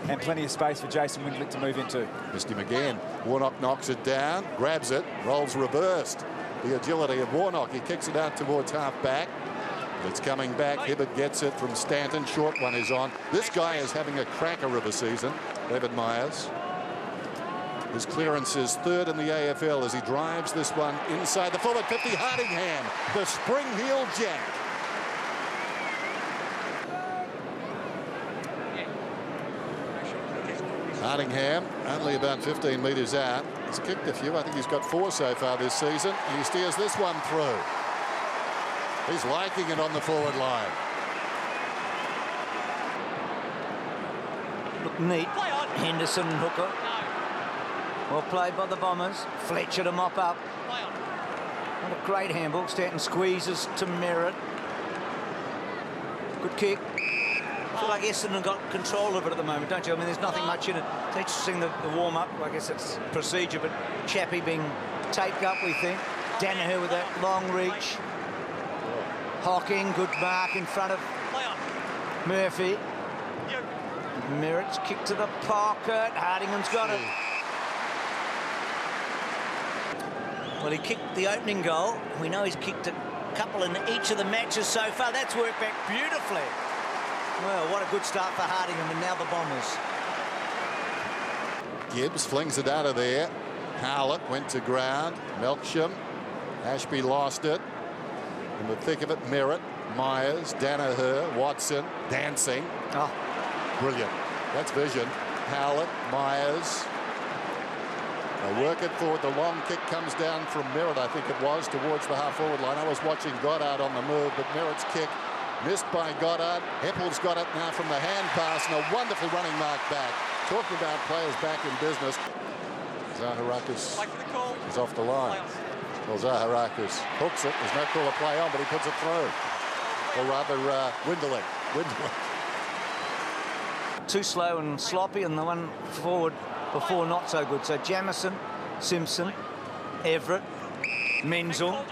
and plenty of space for Jason Windlick to move into. Missed him again. Warnock knocks it down, grabs it, rolls reversed. The agility of Warnock. He kicks it out towards half-back. It's coming back. Hibbert gets it from Stanton. Short one is on. This guy is having a cracker of a season. David Myers. His clearance is third in the AFL as he drives this one inside the forward 50. Hardingham, the spring heel jack. Hardingham, only about 15 metres out. He's kicked a few. I think he's got 4 so far this season. And he steers this one through. He's liking it on the forward line. Look neat. Henderson and Hooker. Well played by the Bombers. Fletcher to mop up. What a great handball. Stanton squeezes to Merrett. Good kick. I feel like Essendon got control of it at the moment, don't you? I mean, there's nothing much in it. It's interesting, the warm-up. I guess it's procedure, but Chappie being taped up, we think. Danaher with that long reach. Hocking, good mark in front of Murphy. Merrett's kick to the pocket. Hardingham's got it. Well, he kicked the opening goal. We know he's kicked a couple in each of the matches so far. That's worked back beautifully. Well, what a good start for Hardingham, and now the Bombers. Gibbs flings it out of there. Howlett went to ground. Melksham. Ashby lost it. In the thick of it, Merrett, Myers, Danaher, Watson, dancing. Oh. Brilliant. That's vision. Howlett, Myers. They work it forward. The long kick comes down from Merrett, I think it was, towards the half-forward line. I was watching Goddard on the move, but Merrett's kick missed by Goddard. Heppel's got it now from the hand pass, and a wonderful running mark back. Talking about players back in business. Zaharakis is off the line. Well, Zaharakis hooks it. There's no call of play on, but he puts it through. Or rather, Windlick. Too slow and sloppy, and the one forward before not so good. So Jamison, Simpson, Everett, Menzel.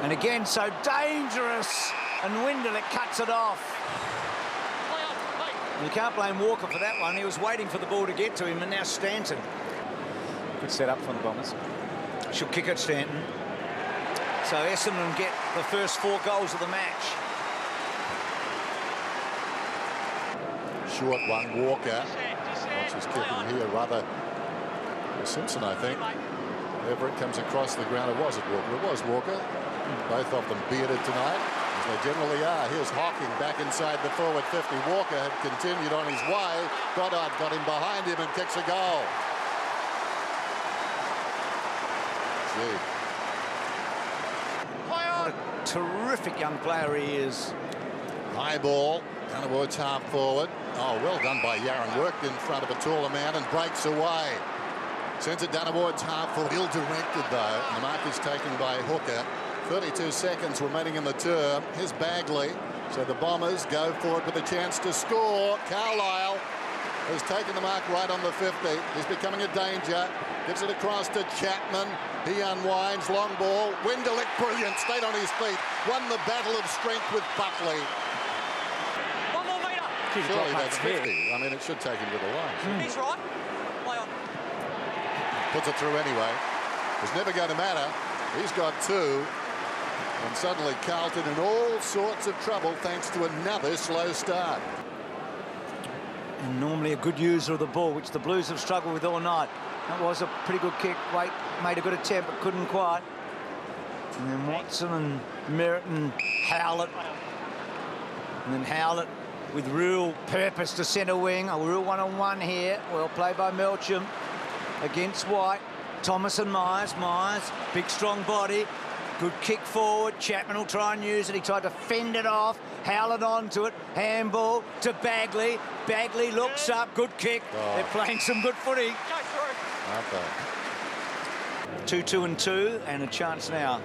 And again, so dangerous, and Windlick cuts it off. You can't blame Walker for that one. He was waiting for the ball to get to him, and now Stanton. Good set up from the Bombers. She'll kick it, Stanton. So Essendon get the first 4 goals of the match. Short one, Walker. Watches kicking here, rather. Simpson, I think. Everett comes across the ground. It wasn't Walker. It was Walker. Both of them bearded tonight, as they generally are. Here's Hocking back inside the forward 50. Walker had continued on his way. Goddard got him behind him and kicks a goal. Gee. What a terrific young player he is. High ball, down towards half forward. Oh, well done by Yaron. Worked in front of a taller man and breaks away. Sends it down towards half forward. Ill-directed, though. And the mark is taken by Hooker. 32 seconds remaining in the term. Here's Bagley. So the Bombers go forward with a chance to score. Carlisle has taken the mark right on the 50. He's becoming a danger. Gives it across to Chapman. He unwinds. Long ball. Windlick, brilliant. Stayed on his feet. Won the battle of strength with Buckley. Surely that's 50. I mean, it should take him to the line. He's right. Play on. Puts it through anyway. It's never going to matter. He's got 2. And suddenly Carlton in all sorts of trouble thanks to another slow start. And normally a good user of the ball, which the Blues have struggled with all night. That was a pretty good kick. Wait, made a good attempt, but couldn't quite. And then Watson and Merrett and Howlett. And then Howlett with real purpose to centre wing. A real one-on-one here. Well played by Melksham against White. Thomas and Myers. Myers, big strong body. Good kick forward. Chapman will try and use it. He tried to fend it off. Howlett onto it. Handball to Bagley. Bagley looks up. Good kick. Oh. They're playing some good footy. 2-2-2, and a chance now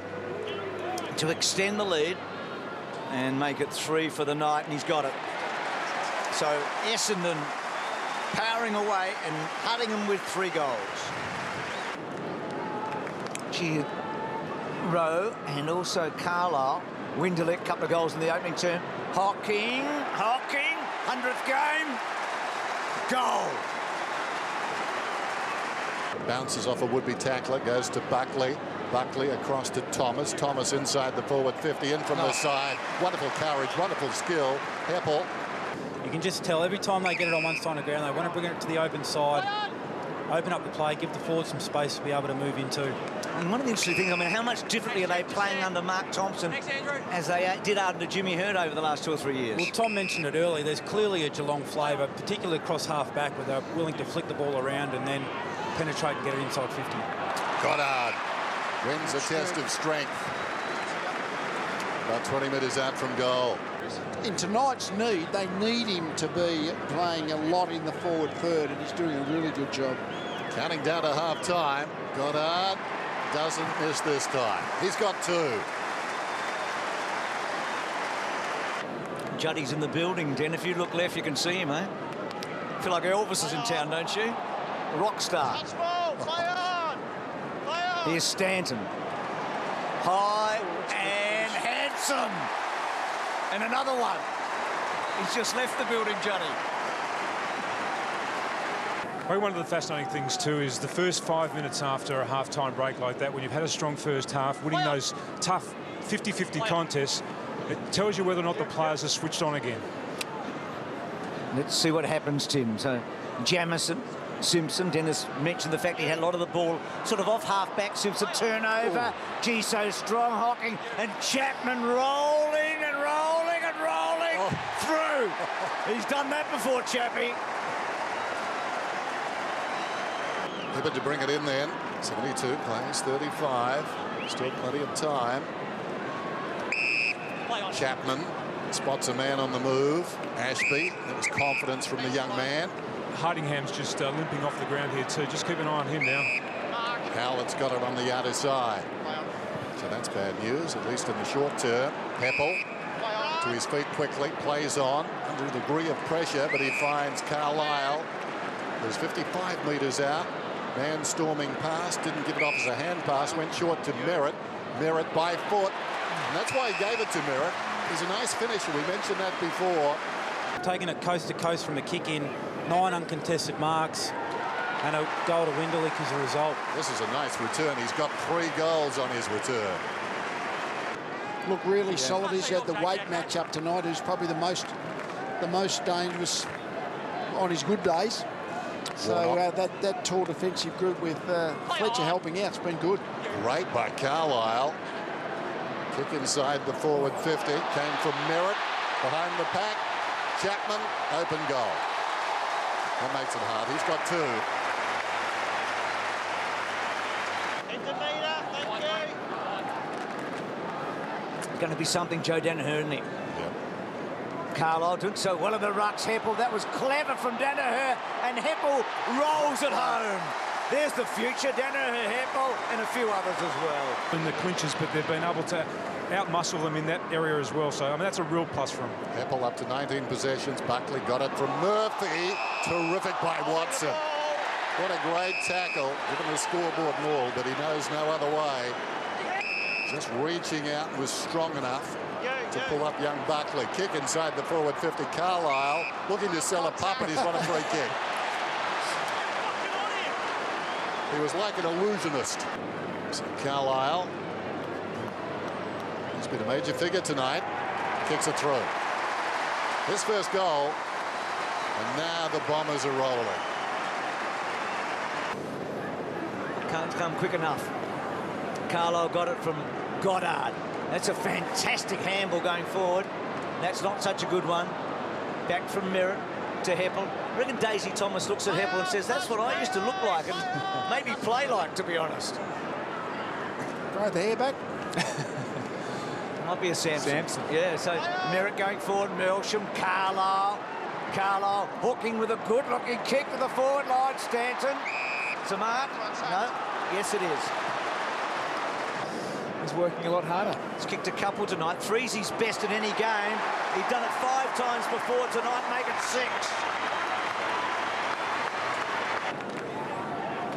to extend the lead and make it 3 for the night, and he's got it. So Essendon powering away and hunting him with 3 goals. Gee, Rowe and also Carlisle. Windlick, couple of goals in the opening term. Hocking. 100th game. Goal. Bounces off a would-be tackler, goes to Buckley. Buckley across to Thomas. Thomas inside the forward 50, in from the side. Wonderful courage, wonderful skill. Heppel. You can just tell every time they get it on one side of the ground, they want to bring it to the open side, open up the play, give the forward some space to be able to move into. And one of the interesting things, I mean, how much differently are they playing under Mark Thompson as they did under Jimmy Hurd over the last 2 or 3 years? Well, Tom mentioned it earlier. There's clearly a Geelong flavour, particularly across half-back, where they're willing to flick the ball around and then penetrate and get it inside 50. Goddard wins a test of strength. About 20 metres out from goal. In tonight's need, they need him to be playing a lot in the forward third, and he's doing a really good job. Counting down to half-time. Goddard doesn't miss this time. He's got 2. Juddy's in the building, Den. If you look left, you can see him, eh? Feel like Elvis is in town, don't you? Rock star. Touch ball, play on! Play on! Here's Stanton. High and handsome. And another one. He's just left the building, Juddy. Probably one of the fascinating things too is the first 5 minutes after a half-time break like that, when you've had a strong first half, winning those tough 50-50 contests, it tells you whether or not the players are switched on again. Let's see what happens, Tim. So Jamison, Simpson, Dennis mentioned the fact he had a lot of the ball sort of off half-back. Simpson turnover. Gee, so strong, Hocking, and Chapman rolling and rolling and rolling through. He's done that before, Chappie. Hibbert to bring it in then. 72 plays 35. Still plenty of time. Chapman spots a man on the move. Ashby. There was confidence from the young man. Hardingham's just limping off the ground here too. Just keep an eye on him now. Howlett's got it on the outer side. So that's bad news, at least in the short term. Heppel to his feet quickly. Plays on under a degree of pressure, but he finds Carlisle. There's 55 metres out. Man storming past, didn't give it off as a hand pass, went short to Merrett. Merrett by foot, and that's why he gave it to Merrett. He's a nice finisher, we mentioned that before. Taking it coast to coast from a kick in, 9 uncontested marks, and a goal to Winderlick as a result. This is a nice return. He's got 3 goals on his return. Look really solid. He's had the weight match up tonight, who's probably the most dangerous on his good days. So that tall defensive group with Fletcher helping out, it's been good. Great by Carlisle. Kick inside the forward 50. Came from Merrett behind the pack. Chapman, open goal. That makes it hard. He's got 2. It's going to be something Joe Danaher, isn't it? Yep. Carlisle doing so well in the rucks. Heppel, that was clever from Danaher, and Heppel rolls it home. There's the future, Danaher, Heppel, and a few others as well. In the clinches, but they've been able to outmuscle them in that area as well. So, I mean, that's a real plus for them. Heppel up to 19 possessions. Buckley got it from Murphy. Terrific by Watson. What a great tackle, given the scoreboard and all, but he knows no other way. Just reaching out was strong enough to pull up young Buckley. Kick inside the forward 50. Carlisle looking to sell a pup, and he's won a free kick. He was like an illusionist. So Carlisle, he's been a major figure tonight. Kicks it through. His first goal, and now the Bombers are rolling. Can't come quick enough. Carlisle got it from Goddard. That's a fantastic handball going forward. That's not such a good one. Back from Merrett to Heppel. I reckon Daisy Thomas looks at Heppel and says, that's what I used to look like and maybe play like, to be honest. Grow the hair back. Might be a Samson. Yeah, so Merrett going forward, Melsham, Carlisle hooking with a good-looking kick to the forward line. Stanton. Samart? No. Yes, it is. He's working a lot harder. He's kicked a couple tonight. 3's his best in any game. He's done it 5 times before tonight, make it 6.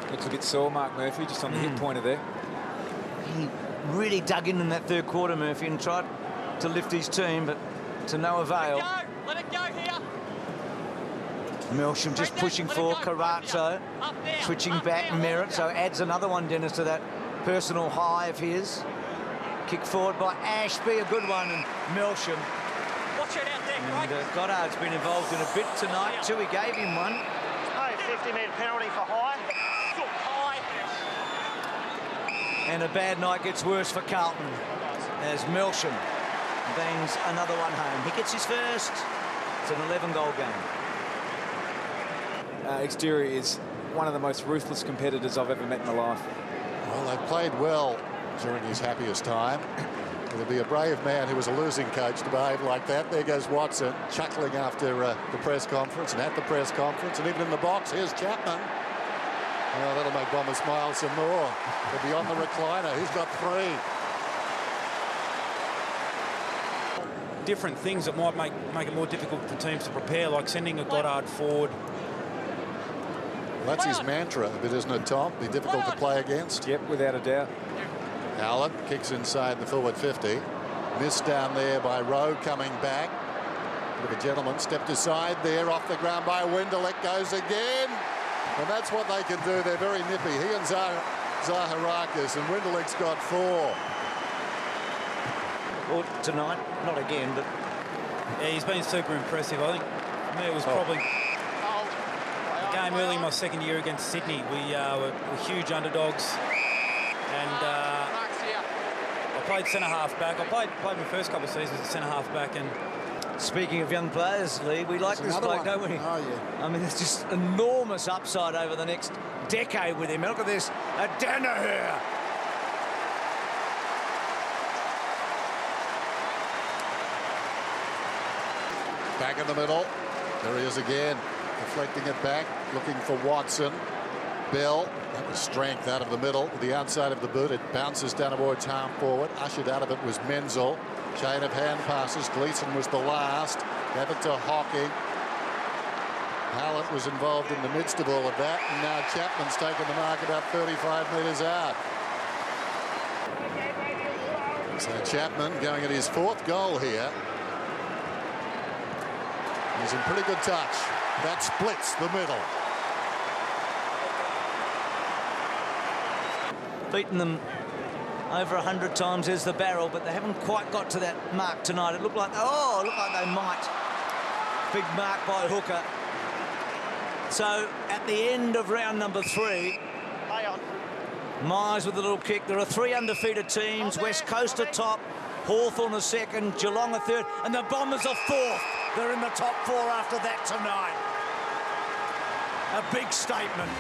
Looks a bit sore, Mark Murphy, just on the hit pointer there. He really dug in that third quarter, Murphy, and tried to lift his team, but to no avail. Let it go here. Milsham just pushing forward. Carazzo switching back. Merrett, so adds another one, Dennis, to that personal high of his. Kick forward by Ashby, a good one, and Milsham. Watch it out there, And Goddard's been involved in a bit tonight too. He gave him one. Oh, 50-metre penalty for high. And a bad night gets worse for Carlton as Milsham bangs another one home. He gets his first. It's an 11-goal game. Exterior is one of the most ruthless competitors I've ever met in my life. Well, they played well during his happiest time. It'll be a brave man who was a losing coach to behave like that. There goes Watson, chuckling after the press conference and at the press conference, and even in the box, here's Chapman. Oh, that'll make Bomber smile some more. They'll be on the recliner. He's got 3. Different things that might make it more difficult for teams to prepare, like sending a Goddard forward. Well, that's his mantra a bit, isn't it, Tom? Be difficult to play against. Yep, without a doubt. Allen kicks inside the forward 50. Missed down there by Rowe coming back. Bit of a gentleman stepped aside there off the ground by Wendell. It goes again. And that's what they can do. They're very nippy. He and Zaharakis, and Wendell's got 4. Well, tonight, not again, but... Yeah, he's been super impressive. I think for me it was probably a game early in my second year against Sydney. We were huge underdogs, and I played centre-half back. I played my first couple of seasons at centre-half back, and Speaking of young players, Lee, we like this bloke, don't we? Oh, yeah. I mean, there's just enormous upside over the next decade with him. Look at this, a Danaher. Back in the middle. There he is again. Deflecting it back, looking for Watson. Bell, that was strength out of the middle. With the outside of the boot, it bounces down towards half forward. Ushered out of it was Menzel. Chain of hand passes. Gleeson was the last. Gave it to Hocking. Hallett was involved in the midst of all of that. And now Chapman's taken the mark about 35 metres out. So Chapman going at his 4th goal here. He's in pretty good touch. That splits the middle. Beaten them over 100 times as the barrel, but they haven't quite got to that mark tonight. It looked like, oh, it looked like they might. Big mark by Hooker. So at the end of round number 3, Myers with a little kick. There are 3 undefeated teams. West Coast are top, Hawthorn are 2nd, Geelong are 3rd, and the Bombers are 4th. They're in the top 4 after that tonight. A big statement.